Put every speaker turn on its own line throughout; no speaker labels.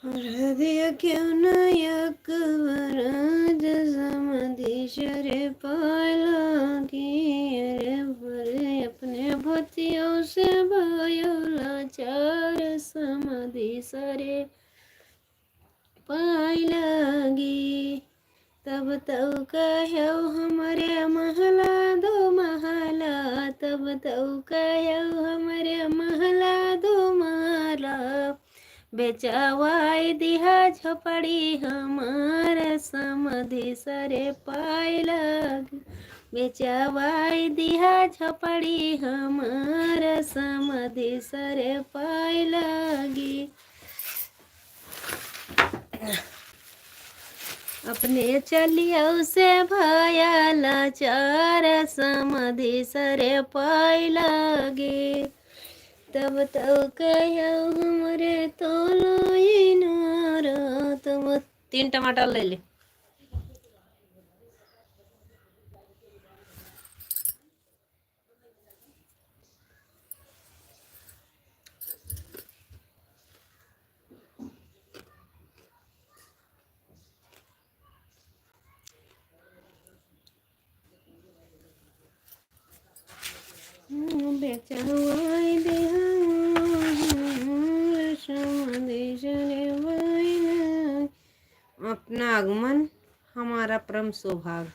हृदय क्यों नायक वराज समधिशरे पालागी अरे भरे अपने भतियों से भयो लाचार समधिशरे पालागी। तब तऊ कहो हमारे महला दो महला, तब तऊ कहो हमारे महला दो महला, बेचावाई दिहा झोपड़ी हमार समधि सरे पाय लग, बेचावाई दिहा झोपड़ी हमार समधि सरे पाय लगी। अपने चलियो से भया लाचार समधि सरे पाय लगे। तब तो कहो हमरे तो तुम 3 टमाटर ले ले। बेचवाई अपना आगमन हमारा परम सौभाग्य।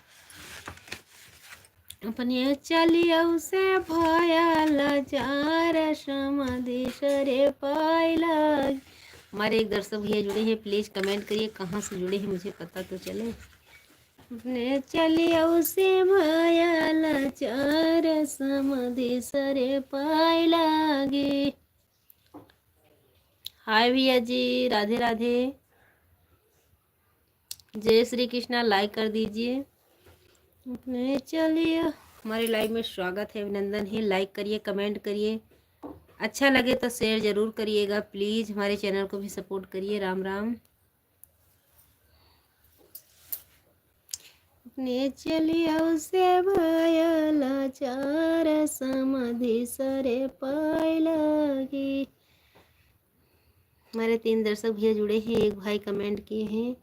अपने चलियो से भया लाचार समधि सरे पाय लग। हमारे एक दर्शक भैया जुड़े हैं, प्लीज कमेंट करिए कहाँ से जुड़े हैं, मुझे पता तो चले। अपने चलियो से भया लाचार समधि सरे पाय लगे। हाय भैया जी, राधे राधे, जय श्री कृष्णा। लाइक कर दीजिए। अपने चलिए, हमारे लाइव में स्वागत है, अभिनंदन है। लाइक करिए, कमेंट करिए, अच्छा लगे तो शेयर जरूर करिएगा। प्लीज़ हमारे चैनल को भी सपोर्ट करिए। राम राम। अपने चलिए से भया लाचार समधि सरे पाय लगी। हमारे 3 दर्शक भैया जुड़े हैं, एक भाई कमेंट किए हैं,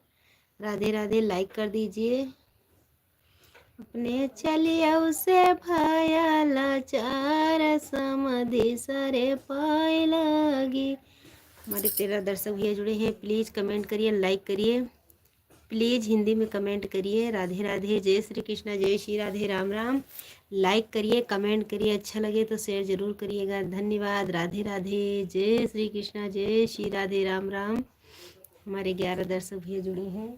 राधे राधे। लाइक कर दीजिए। अपने चलिए से भया लाचार समधि सरे पाय लगी। हमारे 13 दर्शक भैया जुड़े हैं, प्लीज़ कमेंट करिए, लाइक करिए, प्लीज़ हिंदी में कमेंट करिए। राधे राधे, जय श्री कृष्णा, जय श्री राधे, राम राम। लाइक करिए, कमेंट करिए, अच्छा लगे तो शेयर जरूर करिएगा। धन्यवाद। राधे राधे, जय श्री कृष्णा, जय श्री राधे, राम राम। हमारे 11 दर्शक भैया जुड़े हैं।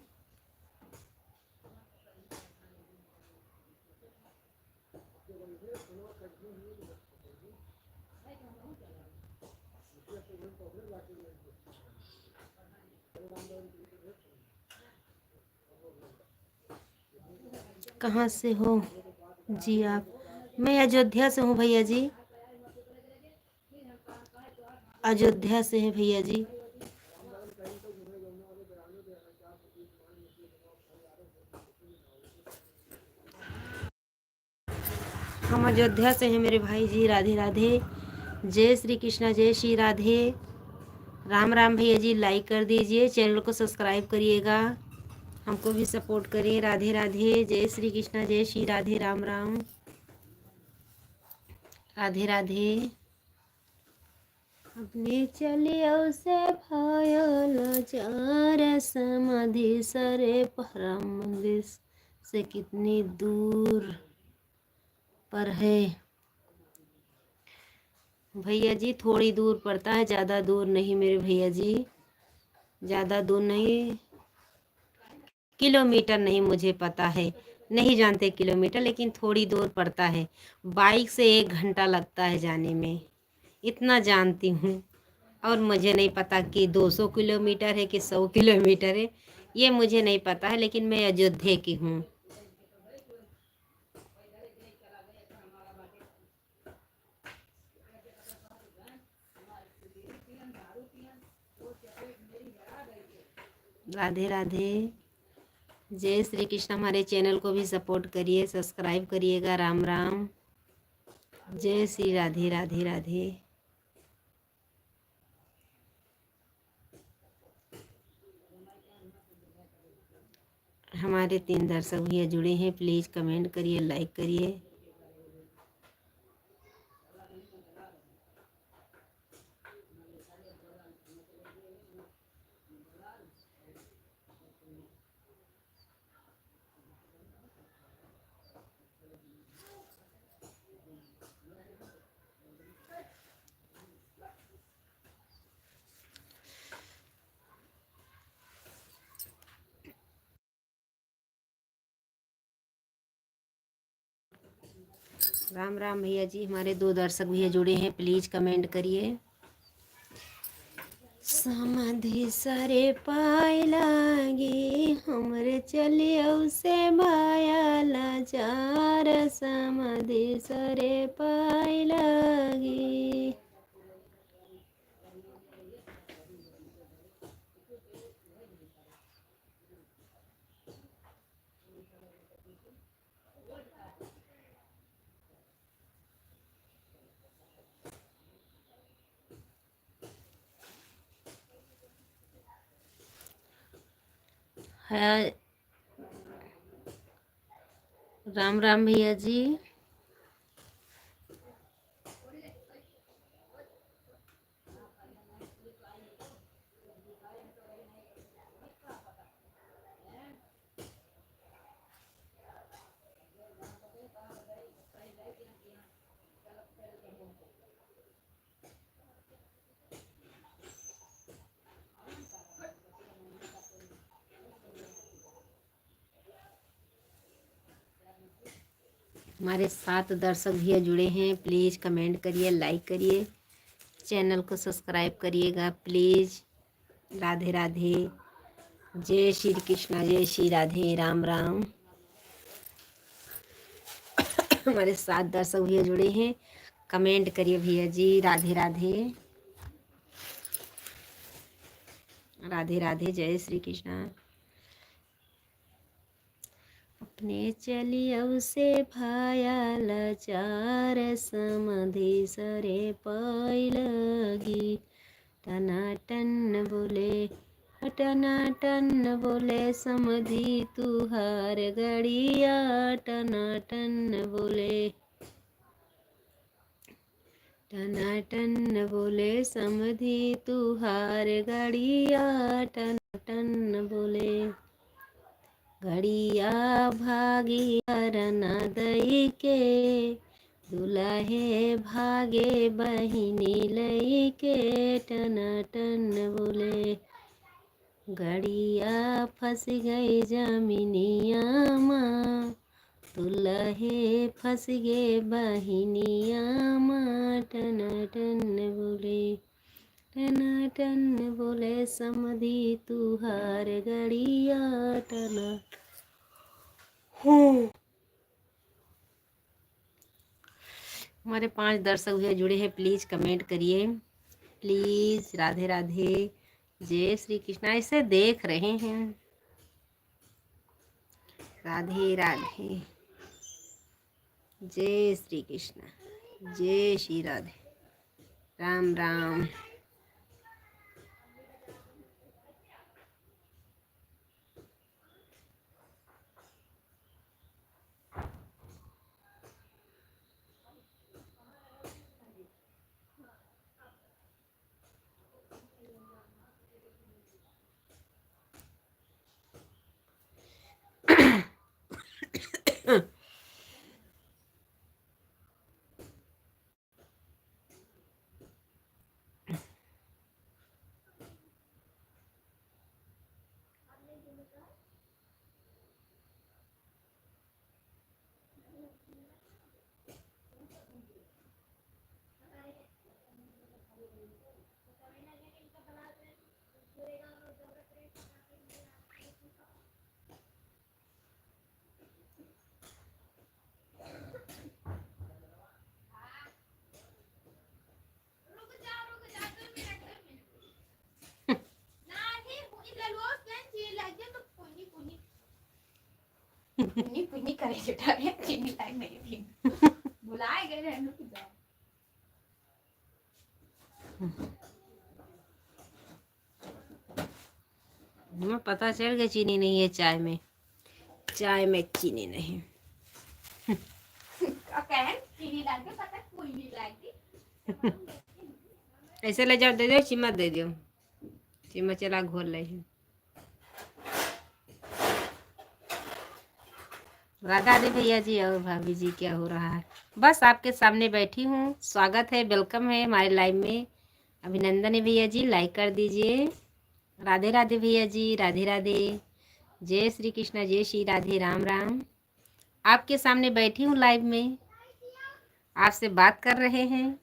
कहाँ से हो जी आप? मैं अयोध्या से हूँ भैया जी, अयोध्या से हैं भैया जी। हम अयोध्या से हैं मेरे भाई जी। राधे राधे, जय श्री कृष्णा, जय श्री राधे, राम राम। भैया जी लाइक कर दीजिए, चैनल को सब्सक्राइब करिएगा, हमको भी सपोर्ट करिए। राधे राधे, जय श्री कृष्णा, जय श्री राधे, राम राम। राधे राधे। अपने चलियो से भयो लाचार समधि सरे परम मंदिर से कितनी दूर पर है भैया जी? थोड़ी दूर पड़ता है, ज़्यादा दूर नहीं मेरे भैया जी, ज़्यादा दूर नहीं। किलोमीटर नहीं मुझे पता है, नहीं जानते किलोमीटर, लेकिन थोड़ी दूर पड़ता है। बाइक से 1 घंटा लगता है जाने में, इतना जानती हूँ। और मुझे नहीं पता कि 200 किलोमीटर है कि 100 किलोमीटर है, ये मुझे नहीं पता है, लेकिन मैं अयोध्या की हूँ। राधे राधे, जय श्री कृष्ण। हमारे चैनल को भी सपोर्ट करिए, सब्सक्राइब करिएगा। राम राम, जय श्री राधे, राधे राधे। हमारे 3 दर्शक भैया जुड़े हैं, प्लीज़ कमेंट करिए, लाइक करिए। राम राम भैया जी, हमारे 2 दर्शक भैया जुड़े हैं, प्लीज़ कमेंट करिए। समाधि सरे पाए लागे हमरे चलियो से भाया लाचार, समाधि सरे पाए लागे। है राम राम भैया जी। हमारे 7 दर्शक भैया जुड़े हैं, प्लीज़ कमेंट करिए, लाइक करिए, चैनल को सब्सक्राइब करिएगा प्लीज़। राधे राधे, जय श्री कृष्णा, जय श्री राधे, राम राम। हमारे 7 दर्शक भैया जुड़े हैं, कमेंट करिए भैया जी। राधे राधे, राधे राधे, जय श्री कृष्णा। अपने चलियो से भाया लाचार, समाधि सरे पाई लगी। टनाटन बोले, टनाटन बोले समधी तुहार गड़िया, टनाटन बोले, टनाटन बोले समधी तुहार गड़िया, टनाटन बोले। घड़िया भागी रना दई के, दुल्हे भागे बहिनी लई के, टनाटन बोले। घड़िया फंस गई जमीनिया माँ, दुल्हे फंस गए बहिनिया माँ, टनाटन बोले। टनाटन बोले समधी तुहार गड़िया, टना। हमारे 5 दर्शक भैया जुड़े हैं, प्लीज़ कमेंट करिए प्लीज़। राधे राधे, जय श्री कृष्णा। इसे देख रहे हैं। राधे राधे, जय श्री कृष्णा, जय श्री राधे, राम राम। पुन्नी पुन्नी करे जुटा है, चीनी लाइक नहीं थी। बुलाए गए थे हम लोग। हमें पता चल गया चीनी नहीं है चाय में। चाय में चीनी नहीं। ऐसे ले जाओ, दे दो चम्मच, दे दो चम्मच, चला घोल ले। राधा राधे भैया जी और भाभी जी, क्या हो रहा है? बस आपके सामने बैठी हूँ। स्वागत है, वेलकम है हमारे लाइव में। अभिनंदन है भैया जी, लाइक कर दीजिए। राधे राधे भैया जी, राधे राधे। जय श्री कृष्णा, जय श्री राधे, राम राम। आपके सामने बैठी हूँ लाइव में, आपसे बात कर रहे हैं।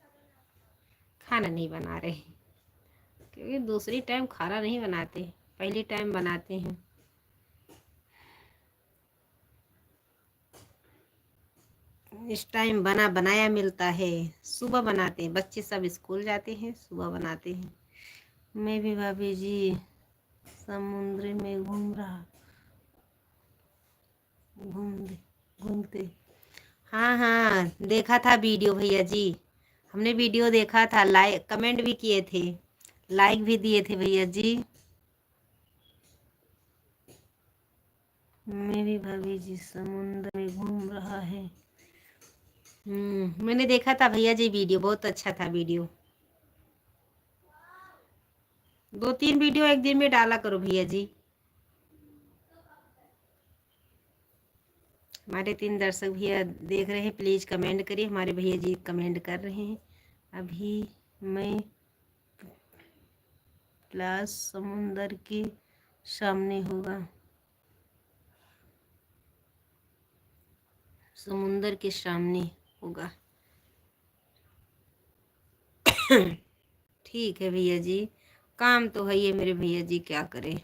खाना नहीं बना रहे क्योंकि दूसरी टाइम खाना नहीं बनाते, पहली टाइम बनाते हैं। इस टाइम बना बनाया मिलता है। सुबह बनाते हैं, बच्चे सब स्कूल जाते हैं, सुबह बनाते हैं। मैं भी भाभी जी समुद्र में घूमते। हाँ हाँ, देखा था वीडियो भैया जी, हमने वीडियो देखा था, लाइक कमेंट भी किए थे, लाइक भी दिए थे भैया जी। मेरी भाभी जी समुद्र में घूम रहा है। मैंने देखा था भैया जी वीडियो, बहुत अच्छा था वीडियो। 2-3 वीडियो एक दिन में डाला करो भैया जी। हमारे 3 दर्शक भैया देख रहे हैं, प्लीज़ कमेंट करिए। हमारे भैया जी कमेंट कर रहे हैं। अभी मैं प्लास समुंदर के सामने होगा, समुंदर के सामने होगा। ठीक है भैया जी, काम तो है ये मेरे भैया जी, क्या करें।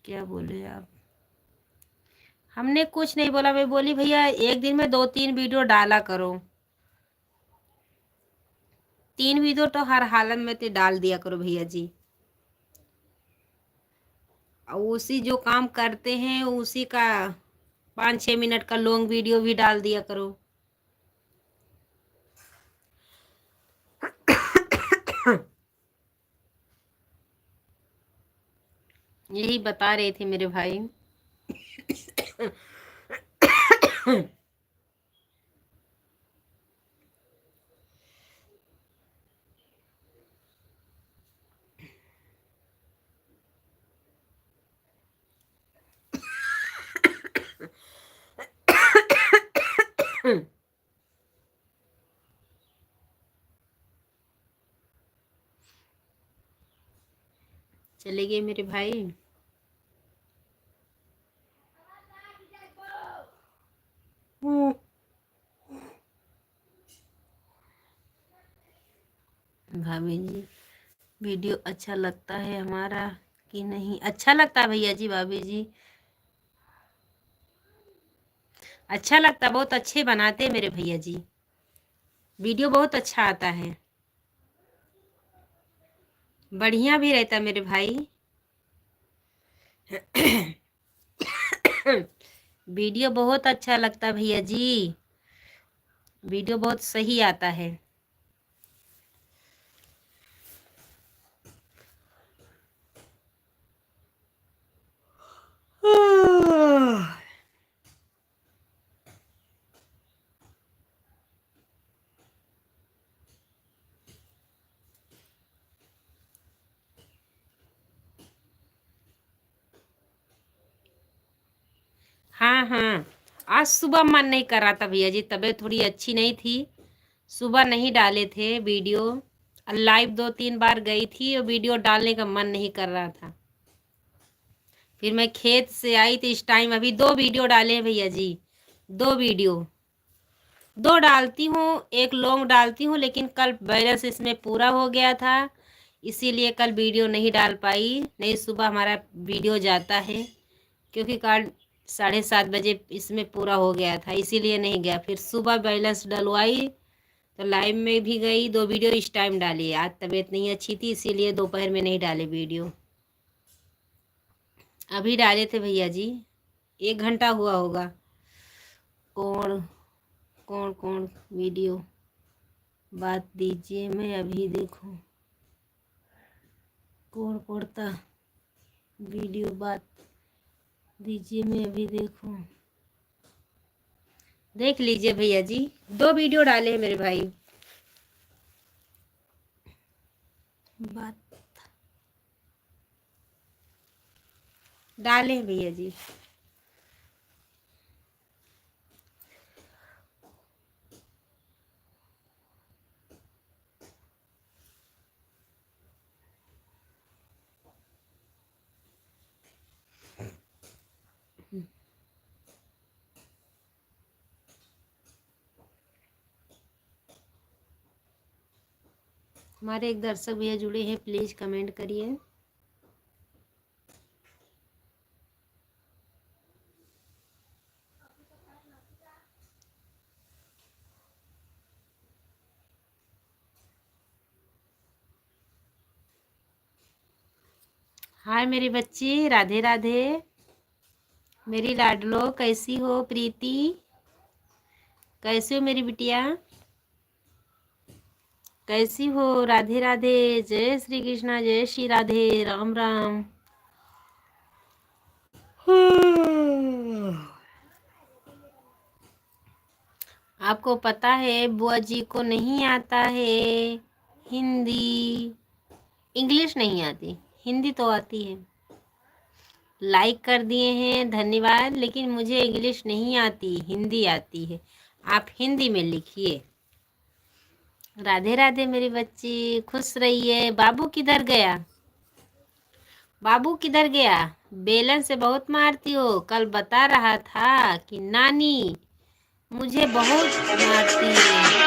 क्या बोले आप? हमने कुछ नहीं बोला, मैं बोली भैया एक दिन में 2-3 वीडियो डाला करो। 3 वीडियो तो हर हालत में तो डाल दिया करो भैया जी। उसी जो काम करते हैं उसी का 5-6 मिनट का लॉन्ग वीडियो भी डाल दिया करो। यही बता रहे थे मेरे भाई। चले गए मेरे भाई। भाभी जी वीडियो अच्छा लगता है हमारा कि नहीं? अच्छा लगता है भैया जी, भाभी जी अच्छा लगता, बहुत अच्छे बनाते हैं मेरे भैया जी, वीडियो बहुत अच्छा आता है, बढ़िया भी रहता मेरे भाई। वीडियो बहुत अच्छा लगता भैया जी, वीडियो बहुत सही आता है। हाँ हाँ, आज सुबह मन नहीं कर रहा था भैया जी, तबीयत थोड़ी अच्छी नहीं थी, सुबह नहीं डाले थे वीडियो। लाइव 2-3 बार गई थी और वीडियो डालने का मन नहीं कर रहा था। फिर मैं खेत से आई तो इस टाइम अभी 2 वीडियो डाले हैं भैया जी, 2 वीडियो, 2 डालती हूँ, एक लॉन्ग डालती हूँ, लेकिन कल बैलेंस इसमें पूरा हो गया था, इसीलिए कल वीडियो नहीं डाल पाई। नहीं सुबह हमारा वीडियो जाता है, क्योंकि कल 7:30 बजे इसमें पूरा हो गया था, इसीलिए नहीं गया। फिर सुबह बैलेंस डलवाई तो लाइव में भी गई, 2 वीडियो इस टाइम डाली। आज तबीयत नहीं अच्छी थी, इसीलिए दोपहर में नहीं डाले वीडियो। अभी डाले थे भैया जी, 1 घंटा हुआ होगा। कौन कौन कौन वीडियो बात दीजिए, मैं अभी देखूं कौन पड़ता वीडियो बात दीजिए, मैं अभी देखूं। देख लीजिए भैया जी, 2 वीडियो डाले हैं मेरे भाई। बात डाले हैं भैया जी। हमारे एक दर्शक भैया जुड़े हैं, प्लीज कमेंट करिए। हाय मेरी बच्ची, राधे राधे। मेरी लाडलो, कैसी हो? प्रीति, कैसी हो मेरी बिटिया? कैसी हो? राधे राधे। जय श्री कृष्णा, जय श्री राधे, राम राम। आपको पता है बुआ जी को नहीं आता है हिंदी, इंग्लिश नहीं आती, हिंदी तो आती है। लाइक कर दिए हैं, धन्यवाद। लेकिन मुझे इंग्लिश नहीं आती, हिंदी आती है। आप हिंदी में लिखिए। राधे राधे मेरी बच्ची, खुश रहिए। बाबू किधर गया? बाबू किधर गया? बेलन से बहुत मारती हो, कल बता रहा था कि नानी मुझे बहुत मारती है।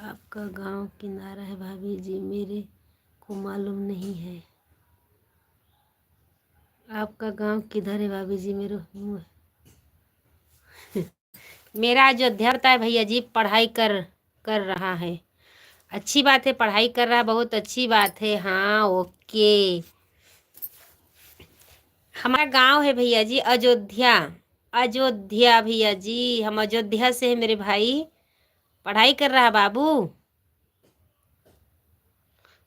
आपका गांव किनारा है भाभी जी, मेरे को मालूम नहीं है। आपका गांव किधर है भाभी जी? मेरा अयोध्या होता है भैया जी, पढ़ाई कर रहा है। अच्छी बात है, पढ़ाई कर रहा है, बहुत अच्छी बात है। हाँ ओके। हमारा गांव है भैया जी अयोध्या। अयोध्या भैया जी, हम अयोध्या से है मेरे भाई। पढ़ाई कर रहा बाबू।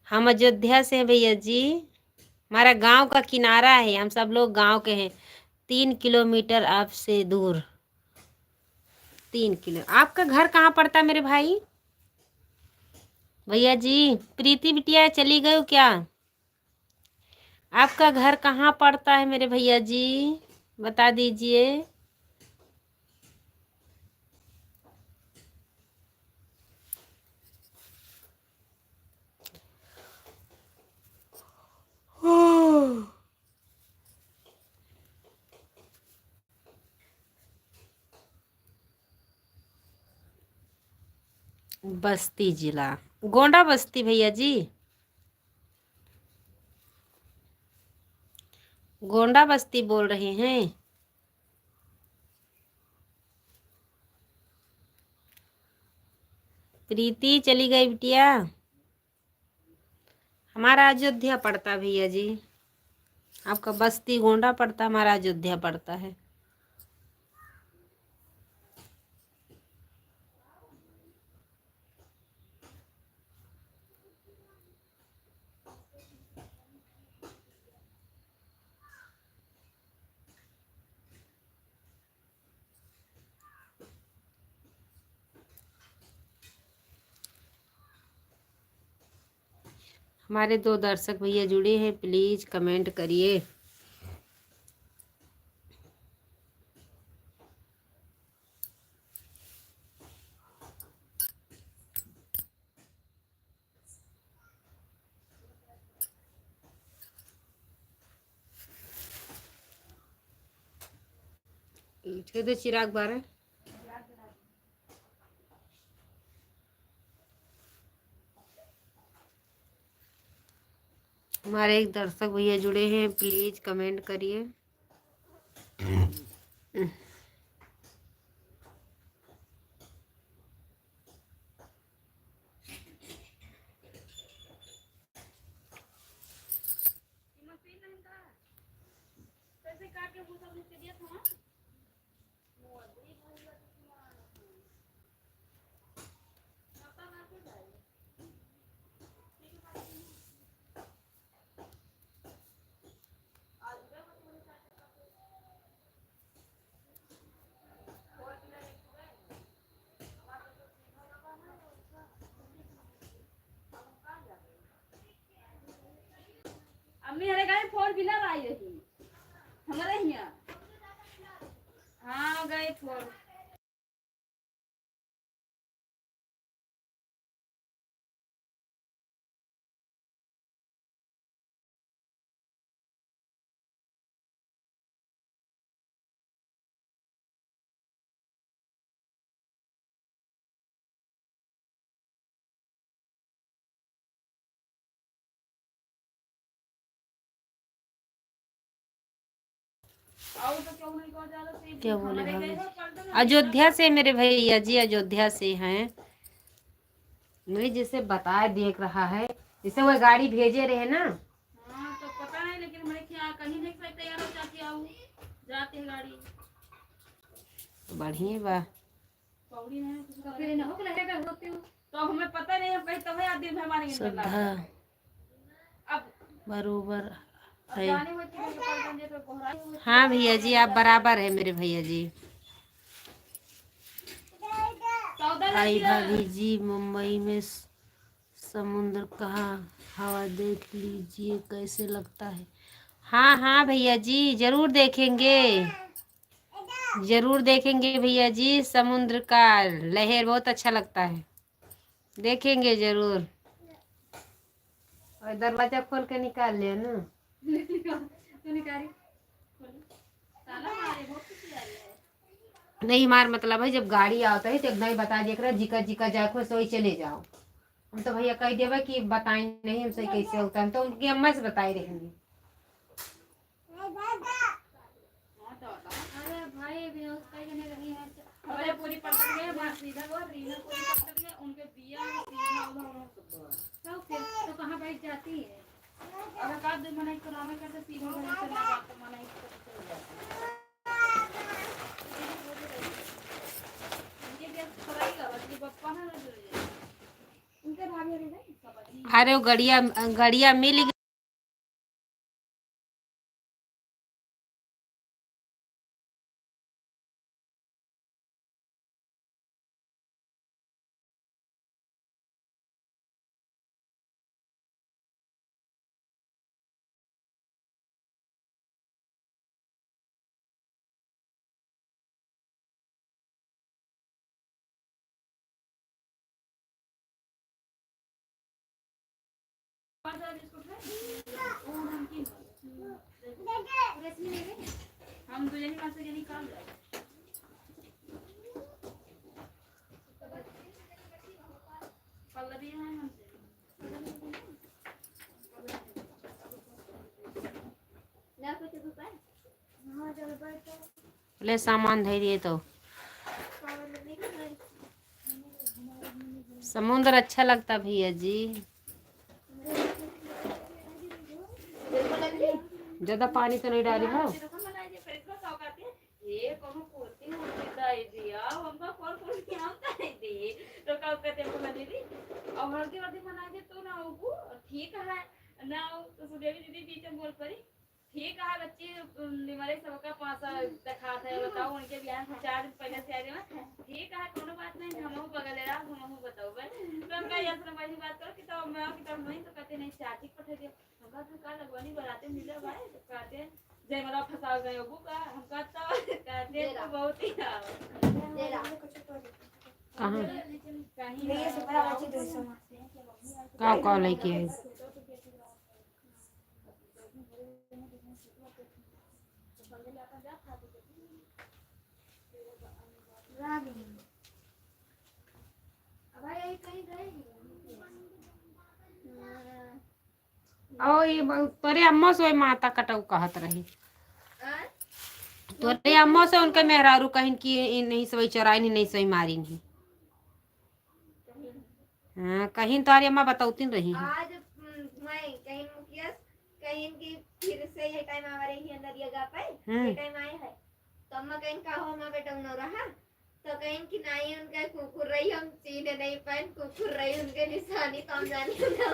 हम अयोध्या से हैं भैया जी। हमारा गांव का किनारा है, हम सब लोग गांव के हैं। 3 किलोमीटर आपसे दूर। 3 किलो। आपका घर कहाँ पड़ता है मेरे भाई? भैया जी, प्रीति बिटिया चली गई हो क्या? आपका घर कहाँ पड़ता है मेरे भैया जी, बता दीजिए। बस्ती जिला, गोंडा बस्ती भैया जी। गोंडा बस्ती बोल रहे हैं। प्रीति चली गई बिटिया। हमारा अयोध्या पड़ता भैया जी। आपका बस्ती गोंडा पड़ता, हमारा अयोध्या पड़ता है। हमारे 2 दर्शक भैया जुड़े हैं, प्लीज कमेंट करिए। तो चिराग बारह। हमारे एक दर्शक भैया जुड़े हैं, प्लीज कमेंट करिए।
फोर व्हीलर आई रही हमारे यहाँ। हाँ गए फोर।
क्या बोले भाभी? अयोध्या से मेरे भैया जी, अयोध्या से हैं। नहीं जैसे बताए देख रहा है, जैसे वो गाड़ी भेजे रहे ना।
हाँ तो पता नहीं, लेकिन हमारे क्या कहीं नहीं तैयार हो जाती है जाती है गाड़ी।
बढ़िया बा।
पौड़ी है तो फिर ना हो लगेगा होते हो तो हमें पता नहीं है कहीं तो है दिन हमारे
श्रद्धा
अब
बरोबर है।
जाने होती है तो
हाँ भैया जी आप बराबर है मेरे भैया जी। आई भाभी जी मुंबई में समुद्र का हवा देख लीजिए कैसे लगता है। हाँ हाँ भैया जी जरूर देखेंगे, जरूर देखेंगे भैया जी। समुद्र का लहर बहुत अच्छा लगता है, देखेंगे जरूर। और दरवाजा खोल के निकाल लिया ना। नहीं मार मतलब है जब गाड़ी आता है तो एकदम ही बता दिया कर जिका जिका जाओ सोई चले जाओ। हम तो भैया कह देवे कि बताएं नहीं हमसे कैसे होता है, तो उनकी अम्मा से बताई रहेंगे।
अरे भाई हमारे पूरी पकड़ गए बात सीधा वो रीना पूरी पकड़ गए उनके बिया सीधा उधर तो कहां बैठ जाती है। अगर का दिन मनाई तो नाम करते सीधा उधर चला जाता मनाई चल जाता ये देख खराई का बच्ची पप्पा ना उनके भाभी रे नहीं।
अरे वो गड़िया गड़िया मिल
हम तो यही से यही काम जाए पल्लवी है हमसे ना कुछ दुकान हां चल बैठ
ले सामान धैर्य तो समुद्र अच्छा लगता भैया जी। ज्यादा पानी तो नहीं डाली हो।
ये कोनो कुर्ती उर्ती दाई दिया हमका कौन कुर्ती हम दाई दी तो का कहते बोला दीदी और हल्दी वर्दी बना दे तो ना वो ठीक है ना तो सुदेवी दीदी बीच में बोल पड़ी ठीक है बच्ची निमरे सबका पासा दिखा था बताओ उनके ब्याह से 4 दिन पहले से आ रहे ठीक है कोनो बात नहीं हम बगल ले रहा हम बताओ तो उनका ये सब वाली बात करो कि तो मैं कि तो नहीं तो कहते नहीं चाची पठा दे हमका तो का लगवानी बनाते मिले भाई तो कहते जय मला फंसा गए वो का हम कहता कहते तो बहुत ही दे रहा
कहाँ
कहीं ये सब बड़ा बच्ची 200
का कॉल है कि ओ ये तोरे अम्मा से माता कटऊ कहत रही तोरे अम्मा से उनके मेहरारू कहीं की नहीं सही चराई नहीं सही मारी नहीं। हाँ कहीं तुम्हारी अम्मा बताती रही है।
आज मैं कहीं मुखिया कहीं की फिर से ये टाइम आ रही है अंदर जगह पे ये टाइम आए है तो अम्मा कहीं का हो मां बेटा न रहा तो कहीं की नहीं उनके कुकुर रही हम सीने नहीं पाए कुकुर रही उनके निशानी तो हम जाने ना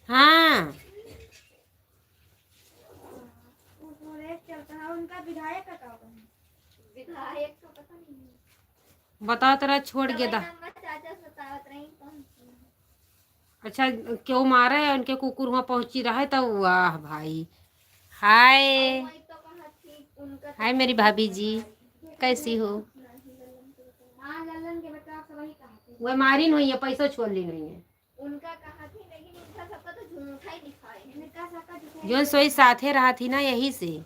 हाँ
रेस चलता है उनका विधायक का काम विधायक का पता नहीं
बताओ तेरा छोड़ के दा
चाचा सतावत रही कौन
अच्छा क्यों मारा है उनके कुकुर वहाँ पहुंची रहा है तब वाह भाई हाय
वही तो कहा थी उनका
हाय मेरी भाभी जी, कैसी हो?
हाँ ललन के बेटा आप वही कहा थे
वह मारी नहीं है, पैसा छोड़ ली नहीं है।
उनका कहा थी लेकिन इनका सबका तो झूठा ही दिखाए इनका सबका झूठा
जो सोई साथे रहा थी ना, यही से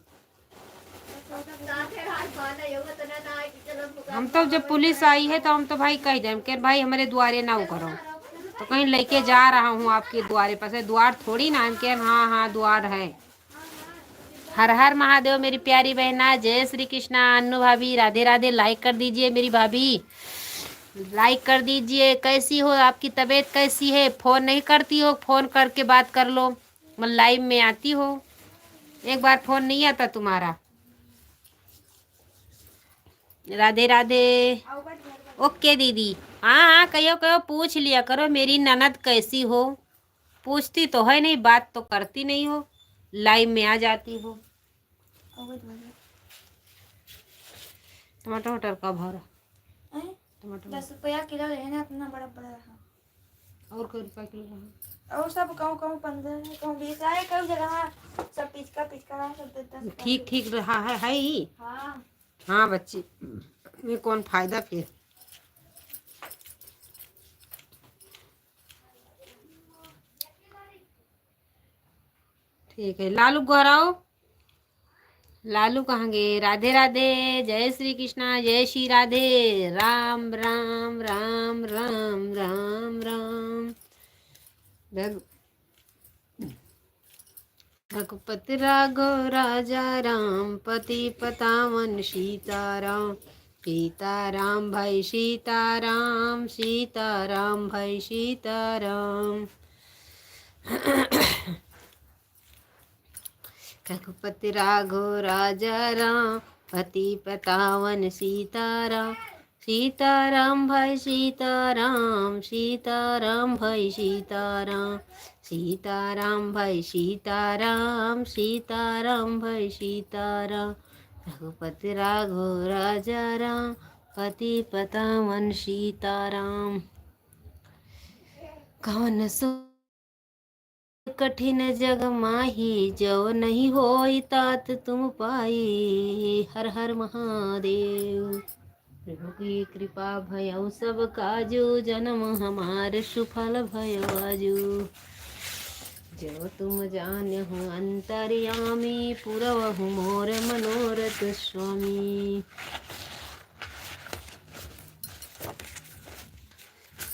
साथ है हाथ बांधा योगा तो ना ना कि चलो भुगा
हम तो जब पुलिस आई है तो हम तो भाई कह दें कि भाई हमारे द्वारे ना वो करो, तो कहीं लेके जा रहा हूँ आपके द्वारे पास है, द्वार थोड़ी ना हम के हाँ हाँ द्वार है। हर हर महादेव मेरी प्यारी बहना, जय श्री कृष्णा। अन्नू भाभी राधे राधे, लाइक कर दीजिए मेरी भाभी, लाइक कर दीजिए। कैसी हो, आपकी तबीयत कैसी है? फ़ोन नहीं करती हो, फ़ोन करके बात कर लो। मैं लाइव में आती हो, एक बार फ़ोन नहीं आता तुम्हारा। राधे राधे। ओके दीदी। हाँ हाँ कहो कहो, पूछ लिया करो मेरी ननद कैसी हो। पूछती तो है नहीं, बात तो करती नहीं हो, लाइव में आ जाती हो। टमाटर मटर का भाव रहा? टमाटर
10 रुपया किलो लेना इतना बड़ा बड़ा रहा
और कोई रुपया किलो रहा?
और सब कहूँ कहूँ 15 कहूँ 20 आए कई जगह सब पिचका पिचका सब 10
ठीक ठीक रहा है ही।
हाँ
हाँ बच्ची, में कौन फायदा फिर। ठीक है, लालू गोराओ, लालू कहाँ गए? राधे राधे, जय श्री कृष्णा, जय श्री राधे, राम राम राम राम राम राम। रघुपति राघव राजा राम, पति पतावन सीताराम, सीताराम भाई सीताराम, सीताराम भाई सीताराम। रघुपति राघव राजा राम, पति पतावन सीताराम, सीताराम भाई सीताराम, सीताराम भाई सीताराम, सीताराम भाई सीताराम, सीताराम भाई सीताराम। रघुपति राघव राजा राम, पति पतावन सीताराम। कौन सो कठिन जग माही, जो नहीं होई तात तुम पाई। हर हर महादेव। प्रभु की कृपा भयउ सब काजू, जन्म हमार सुफल भयवाजू। जो तुम जानहु अंतर्यामी, पुरवहु मोर मनोरथ स्वामी।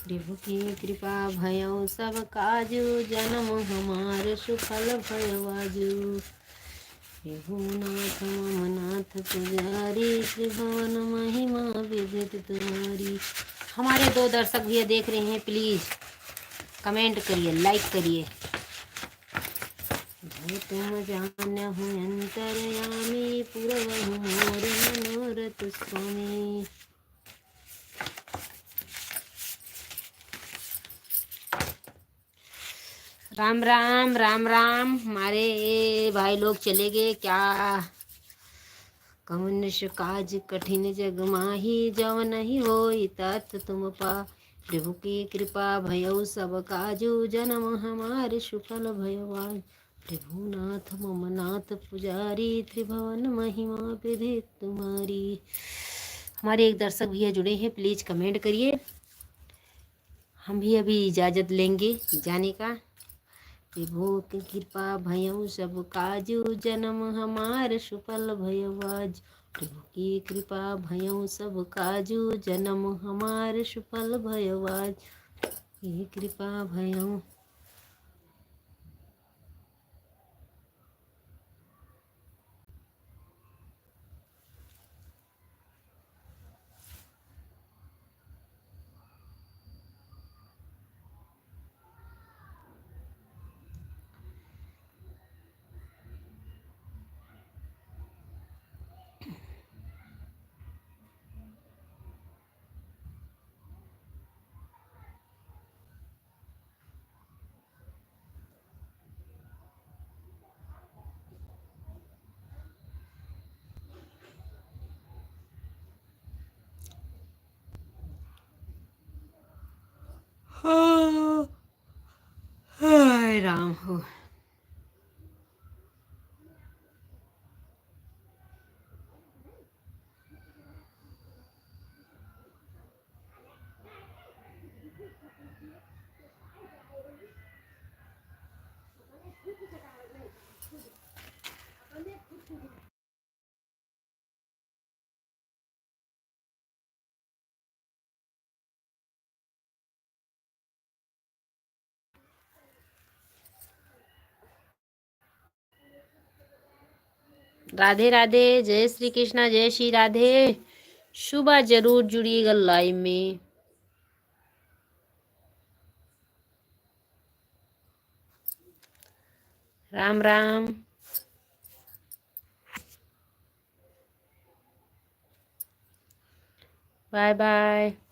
प्रभु की कृपा भयउ सब काजू, जन्म हमार सुफल भयवाजू। प्रभुनाथ मम नाथ पुजारी, त्रिभुवन महिमा विदित तुम्हारी। हमारे 2 दर्शक भैया देख रहे हैं, प्लीज कमेंट करिए, लाइक करिए। जो तुम जानहु अंतर्यामी, पुरवहु मोर मनोरथ स्वामी। राम राम राम राम। हमारे भाई लोग चले गए क्या? कौन काज कठिन जग माही, जव नहीं होई तात तुम पा। प्रभु की कृपा भयउ सब काजू, जन्म हमारे सुफल भयवान। प्रभुनाथ मम नाथ पुजारी, त्रिभुवन महिमा विदित तुम्हारी। हमारे एक दर्शक भैया जुड़े हैं, प्लीज कमेंट करिए। हम भी अभी इजाज़त लेंगे जाने का। प्रभु की कृपा भयउ सब काजू, जन्म हमार सुफल भयवाज। प्रभु की कृपा भयउ सब काजू, जन्म हमार सुफल भयवाज। की कृपा भयउ। हाय राम हो। राधे राधे, जय श्री कृष्णा, जय श्री राधे। सुबह जरूर जुड़िएगा लाइव में। Ram Ram, bye bye.